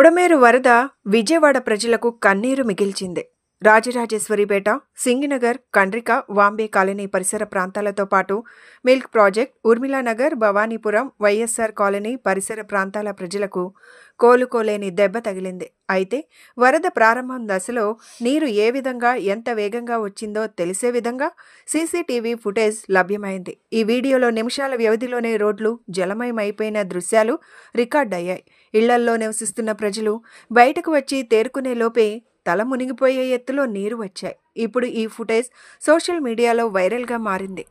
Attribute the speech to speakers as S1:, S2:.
S1: బుడమేరు వరద విజయవాడ ప్రజలకు కన్నీరు మిగిల్చింది. రాజరాజేశ్వరిపేట, సింగినగర్, కండ్రిక, వాంబే కాలనీ పరిసర ప్రాంతాలతో పాటు milk project, Urmilanagar, Bhavanipuram, YSR colony పరిసర ప్రాంతాల ప్రజలకు కోలుకోలేని దెబ్బ తగిలింది. అయితే వరద ప్రారంభం దశలో నీరు ఏ విధంగా, ఎంత వేగంగా వచ్చిందో తెలిసే విధంగా సీసీటీవీ ఫుటేజ్ లభ్యమైంది. ఈ వీడియోలో నిమిషాల వ్యవధిలోనే రోడ్లు జలమయమైపోయిన దృశ్యాలు రికార్డయ్యాయి. ఇళ్లల్లో నివసిస్తున్న ప్రజలు బయటకు వచ్చి తేరుకునే లోపే తల మునిగిపోయే ఎత్తులో నీరు వచ్చాయి. ఇప్పుడు ఈ ఫుటేజ్ సోషల్ మీడియాలో వైరల్గా మారింది.